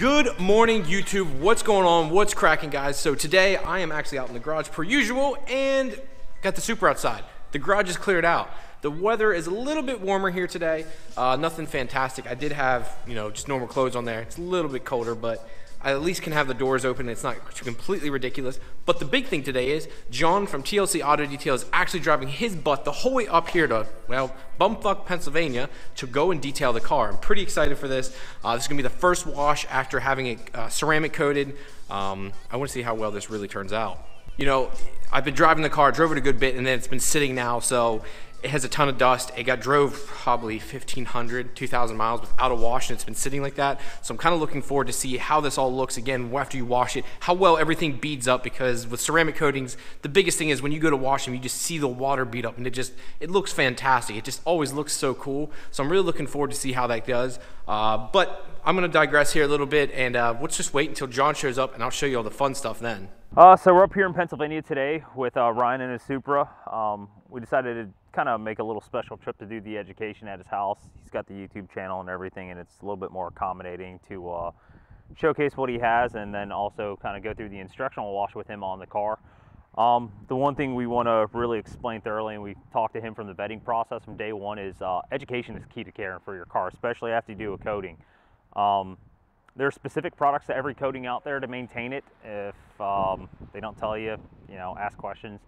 Good morning, YouTube. What's going on? What's cracking, guys? So today I am actually out in the garage per usual and got the Supra outside. The garage is cleared out. The weather is a little bit warmer here today. Nothing fantastic. I did have, just normal clothes on there. It's a little bit colder, but I at least can have the doors open. It's not completely ridiculous. But the big thing today is John from TLC Auto Detail is actually driving his butt the whole way up here to, well, bumfuck Pennsylvania to go and detail the car. I'm pretty excited for this. This is gonna be the first wash after having it ceramic coated. I wanna see how well this really turns out. I've been driving the car, drove it a good bit, and then it's been sitting now, so it has a ton of dust. It drove probably 1,500, 2,000 miles without a wash, and it's been sitting like that. So I'm kind of looking forward to see how this all looks again after you wash it, how well everything beads up, because with ceramic coatings, the biggest thing is when you go to wash them, you just see the water bead up, and it looks fantastic. It just always looks so cool. So I'm really looking forward to see how that does. But I'm gonna digress here a little bit, and let's just wait until John shows up, and I'll show you all the fun stuff then. So we're up here in Pennsylvania today with Ryan and his Supra. We decided to kind of make a little special trip to do the education at his house. He's got the YouTube channel and everything, and it's a little bit more accommodating to showcase what he has and then also kind of go through the instructional wash with him on the car. The one thing we want to really explain thoroughly, and we talked to him from the vetting process from day one, is education is key to caring for your car, especially after you do a coating. There are specific products to every coating out there to maintain it. If they don't tell you, ask questions.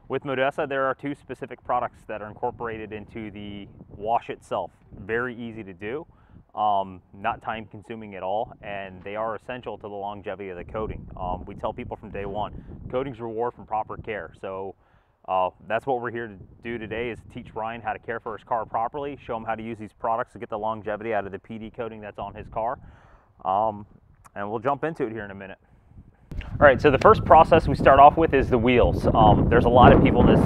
With Modessa, there are two specific products that are incorporated into the wash itself. Very easy to do, not time consuming at all, and they are essential to the longevity of the coating. We tell people from day one, coatings reward from proper care. So that's what we're here to do today, is teach Ryan how to care for his car properly, show him how to use these products to get the longevity out of the PD coating that's on his car. And we'll jump into it here in a minute. All right, so the first process we start off with is the wheels. There's a lot of people that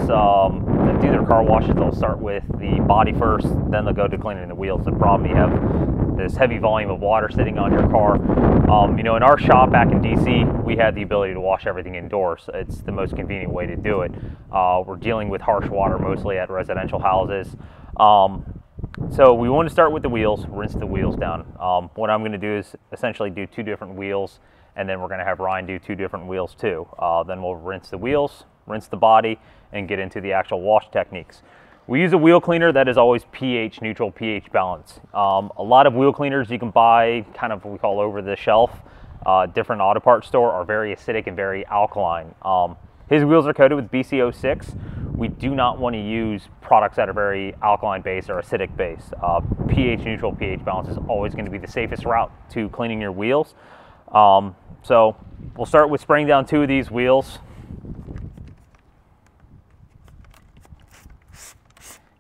do their car washes. They'll start with the body first, then they'll go to cleaning the wheels. The problem, you have this heavy volume of water sitting on your car. In our shop back in DC, we had the ability to wash everything indoors. It's the most convenient way to do it. We're dealing with harsh water mostly at residential houses. So we want to start with the wheels, rinse the wheels down. What I'm going to do is essentially do two different wheels, and then we're going to have Ryan do two different wheels too. Then we'll rinse the wheels, rinse the body, and get into the actual wash techniques. We use a wheel cleaner that is always pH neutral, pH balanced. A lot of wheel cleaners you can buy kind of what we call over the shelf, different auto parts store, are very acidic and very alkaline. His wheels are coated with BCO6. We do not want to use products that are very alkaline based or acidic based. pH neutral, pH balance is always going to be the safest route to cleaning your wheels. So we'll start with spraying down two of these wheels.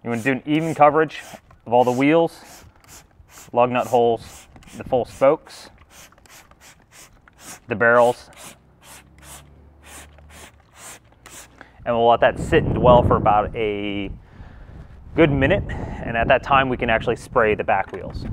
You want to do an even coverage of all the wheels, lug nut holes, the full spokes, the barrels. And we'll let that sit and dwell for about a good minute. And at that time, we can actually spray the back wheels.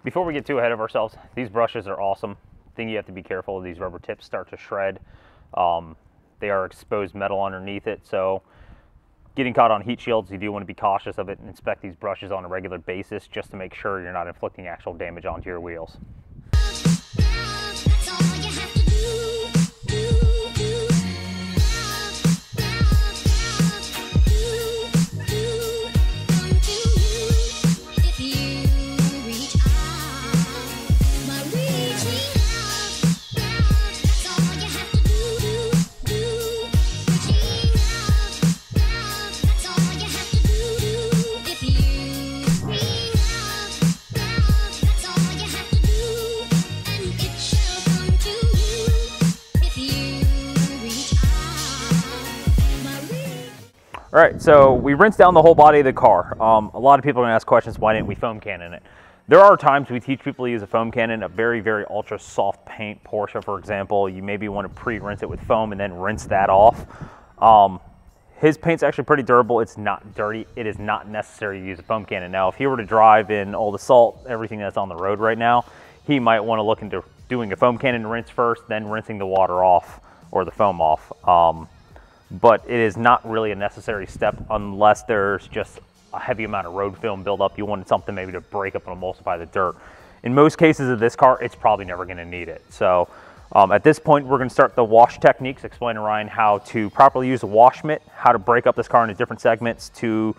Before we get too ahead of ourselves, these brushes are awesome. Thing you have to be careful of, these rubber tips start to shred. They are exposed metal underneath it, so getting caught on heat shields, you do want to be cautious of it and inspect these brushes on a regular basis just to make sure you're not inflicting actual damage onto your wheels. All right, so we rinsed down the whole body of the car. A lot of people are gonna ask questions, why didn't we foam cannon it? There are times we teach people to use a foam cannon, a very, very ultra soft paint Porsche, for example. You maybe want to pre-rinse it with foam and then rinse that off. His paint's actually pretty durable. It's not dirty. It is not necessary to use a foam cannon. Now, if he were to drive in all the salt, everything that's on the road right now, he might want to look into doing a foam cannon rinse first, then rinsing the water off or the foam off. But it is not really a necessary step unless there's just a heavy amount of road film buildup. You wanted something maybe to break up and emulsify the dirt. In most cases of this car, it's probably never going to need it. So at this point, we're going to start the wash techniques, explain to Ryan how to properly use a wash mitt, how to break up this car into different segments to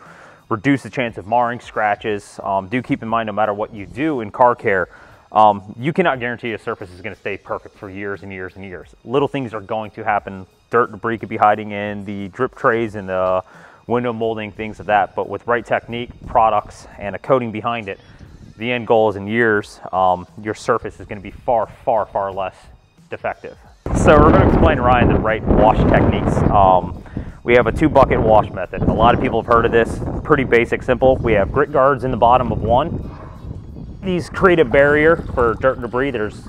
reduce the chance of marring, scratches. Do keep in mind, no matter what you do in car care, you cannot guarantee a surface is going to stay perfect for years and years and years. Little things are going to happen. Dirt, debris could be hiding in the drip trays and the window molding, things of that. But with right technique, products, and a coating behind it, the end goal is in years, your surface is going to be far, far, far less defective. So we're going to explain to Ryan the right wash techniques. We have a 2-bucket wash method. A lot of people have heard of this. Pretty basic, simple. We have grit guards in the bottom of one. These create a barrier for dirt and debris. There's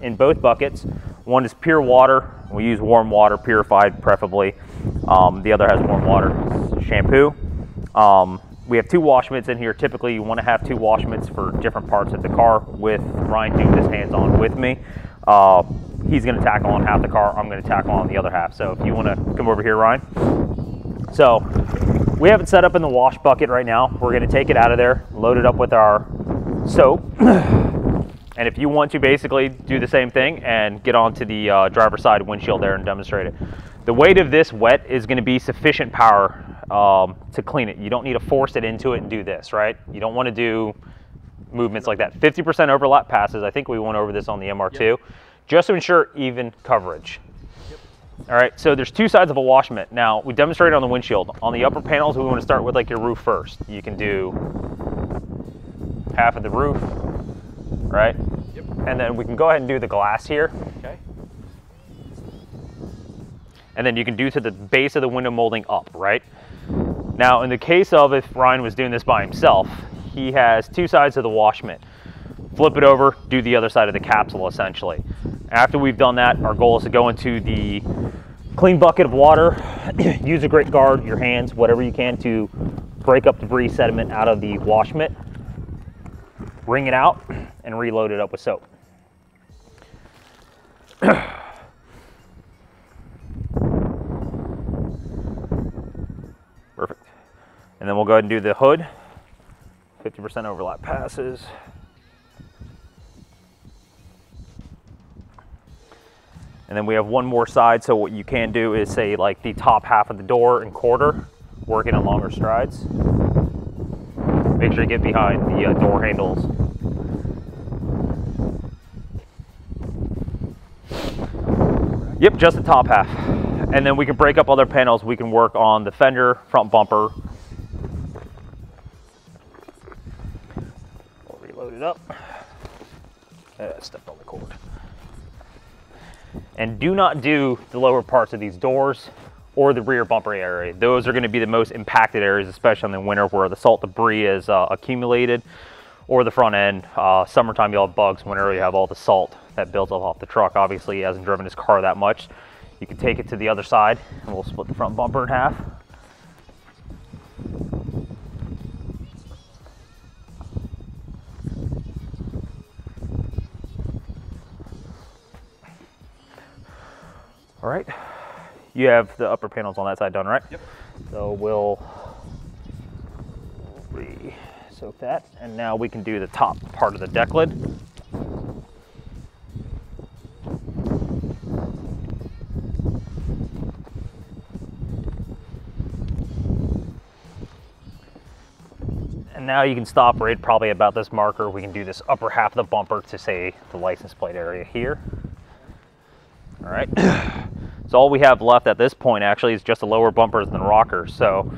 in both buckets. One is pure water. We use warm water, purified preferably. The other has warm water, shampoo. We have 2 wash mitts in here. Typically, you want to have 2 wash mitts for different parts of the car, with Ryan doing this hands-on with me. He's going to tackle on half the car. I'm going to tackle on the other half. So if you want to come over here, Ryan. So we have it set up in the wash bucket right now. We're going to take it out of there, load it up with our soap. And if you want to basically do the same thing and get onto the driver's side windshield there and demonstrate it. The weight of this wet is going to be sufficient power to clean it. You don't need to force it into it and do this, right? You don't want to do movements like that. 50% overlap passes. I think we went over this on the MR2, yep, just to ensure even coverage. Yep. All right, so there's 2 sides of a wash mitt. Now, we demonstrated on the windshield. On the upper panels, we want to start with like your roof first. You can do half of the roof, right? Yep. And then we can go ahead and do the glass here. Okay. And then you can do to the base of the window molding up, right? Now, in the case of if Ryan was doing this by himself, he has 2 sides of the wash mitt. Flip it over, do the other side of the capsule, essentially. After we've done that, our goal is to go into the clean bucket of water, use a grit guard, your hands, whatever you can to break up debris, sediment out of the wash mitt, wring it out, and reload it up with soap. Perfect. And then we'll go ahead and do the hood. 50% overlap passes. And then we have one more side, so what you can do is say like the top half of the door and quarter, working on longer strides. Make sure you get behind the door handles. Yep, just the top half. And then we can break up other panels. We can work on the fender, front bumper. We'll reload it up. Stepped on the cord. And do not do the lower parts of these doors or the rear bumper area. Those are going to be the most impacted areas, especially in the winter where the salt debris is accumulated, or the front end. Summertime, you'll have bugs. Whenever you have all the salt that builds up off the truck. Obviously, he hasn't driven his car that much. You can take it to the other side, and we'll split the front bumper in half. All right, you have the upper panels on that side done, right? Yep. So we'll re-soak that, and now we can do the top part of the deck lid. And now you can stop right probably about this marker. We can do this upper half of the bumper to say the license plate area here. All right. So all we have left at this point actually is just the lower bumpers and the rockers. So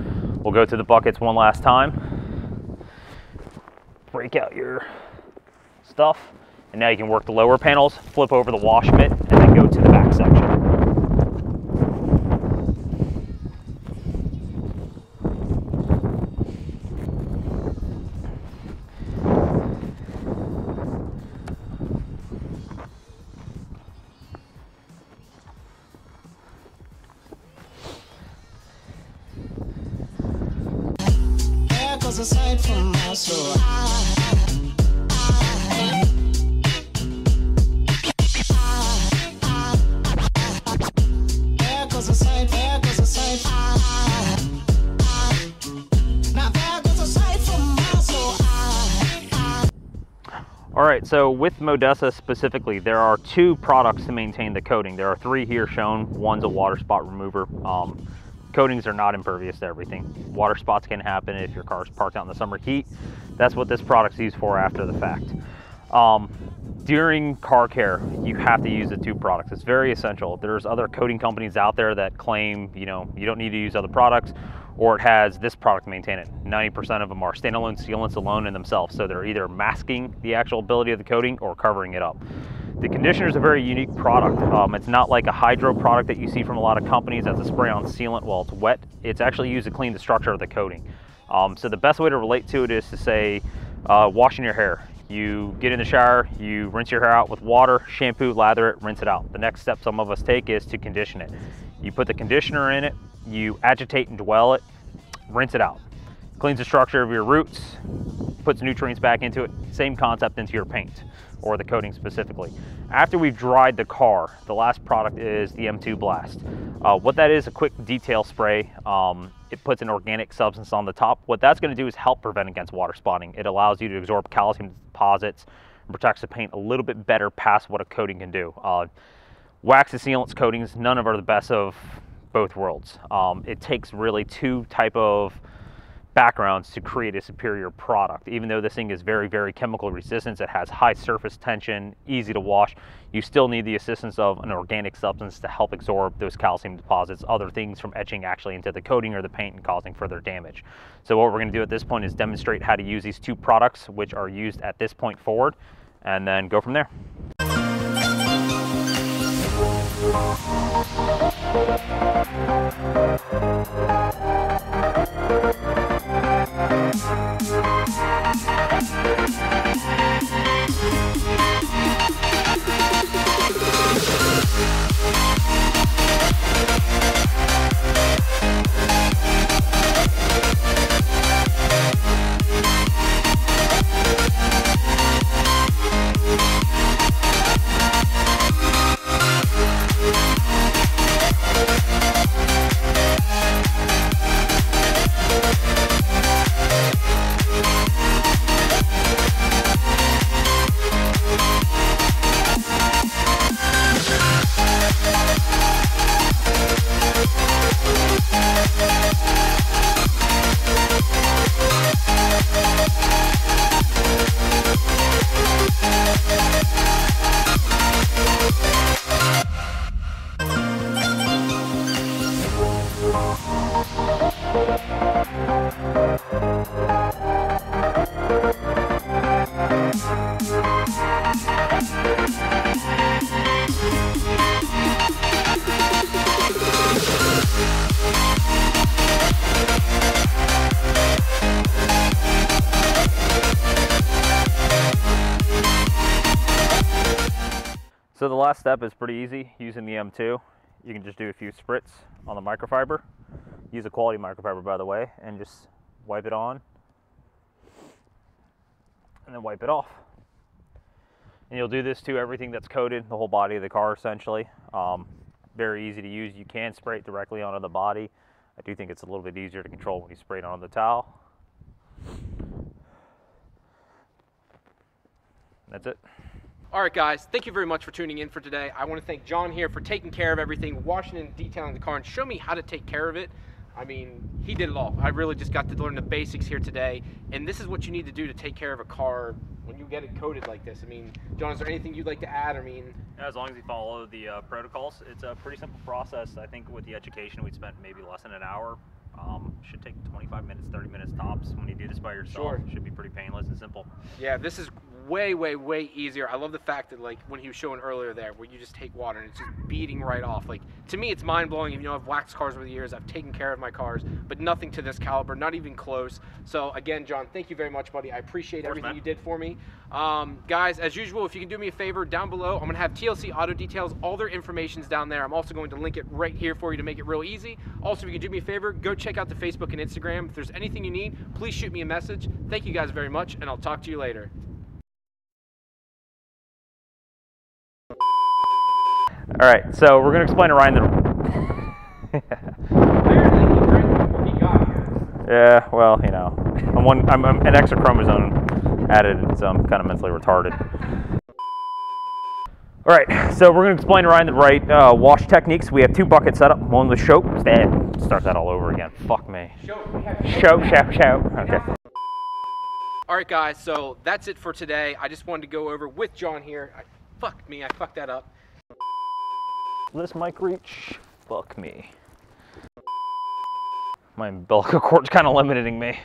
we'll go to the buckets one last time. Break out your stuff. And now you can work the lower panels, flip over the wash mitt, and then go to the back section. Aside from my soul, All right, so with Modessa specifically, there are 2 products to maintain the coating. There are 3 here shown. One's a water spot remover. Coatings are not impervious to everything. Water spots can happen if your car's parked out in the summer heat. That's what this product's used for after the fact. During car care, you have to use the 2 products. It's very essential. There's other coating companies out there that claim, you don't need to use other products, or it has this product to maintain it. 90% of them are standalone sealants alone in themselves. So they're either masking the actual ability of the coating or covering it up. The conditioner is a very unique product. It's not like a hydro product that you see from a lot of companies that's a spray-on sealant while it's wet. It's actually used to clean the structure of the coating. So the best way to relate to it is to say washing your hair. You get in the shower, you rinse your hair out with water, shampoo, lather it, rinse it out. The next step some of us take is to condition it. You put the conditioner in it, you agitate and dwell it, rinse it out. Cleans the structure of your roots, puts nutrients back into it. Same concept into your paint, or the coating specifically. After we've dried the car, the last product is the M2 Blast. What that is, a quick detail spray. It puts an organic substance on the top. What that's gonna do is help prevent against water spotting. It allows you to absorb calcium deposits and protects the paint a little bit better past what a coating can do. Wax and sealants coatings, none of them are the best of both worlds. It takes really 2 type of backgrounds to create a superior product. Even though this thing is very, very chemical resistant, it has high surface tension, easy to wash, you still need the assistance of an organic substance to help absorb those calcium deposits, other things from etching actually into the coating or the paint and causing further damage. So what we're going to do at this point is demonstrate how to use these 2 products, which are used at this point forward, and then go from there. So the last step is pretty easy. Using the M2, you can just do a few spritz on the microfiber. Use a quality microfiber, by the way, and just wipe it on and then wipe it off. And you'll do this to everything that's coated, the whole body of the car essentially. Very easy to use. You can spray it directly onto the body. I do think it's a little bit easier to control when you spray it on the towel. That's it. All right, guys, thank you very much for tuning in for today. I want to thank John here for taking care of everything, washing and detailing the car, and show me how to take care of it. I mean, he did it all. I really just got to learn the basics here today, and this is what you need to do to take care of a car when you get it coated like this. I mean, John, is there anything you'd like to add? I mean, yeah, as long as you follow the protocols, it's a pretty simple process. I think with the education, we spent maybe less than an hour. Should take 25 minutes, 30 minutes tops. When you do this by yourself, Sure. It should be pretty painless and simple. Yeah, this is way, way, way easier. I love the fact that, like, when he was showing earlier there, where you just take water and it's just beating right off. Like, to me, it's mind-blowing. You know, I've waxed cars over the years. I've taken care of my cars, but nothing to this caliber, not even close. So, again, John, thank you very much, buddy. I appreciate everything you did for me. Guys, as usual, if you can do me a favor, down below, I'm going to have TLC Auto Details. All their information's down there. I'm also going to link it right here for you to make it real easy. Also, if you can do me a favor, go check out the Facebook and Instagram. If there's anything you need, please shoot me a message. Thank you guys very much, and I'll talk to you later. All right, so we're gonna explain to Ryan the. Apparently, he drank before he got here. Yeah, well, you know, I'm an extra chromosome added, so I'm kind of mentally retarded. All right, so we're gonna explain to Ryan the right wash techniques. We have 2 buckets set up. One with soap. Start that all over again. Fuck me. Soap. Okay. All right, guys, so that's it for today. I just wanted to go over with John here. Fuck me, I fucked that up. This mic reach. Fuck me. My umbilical cord's kind of limiting me.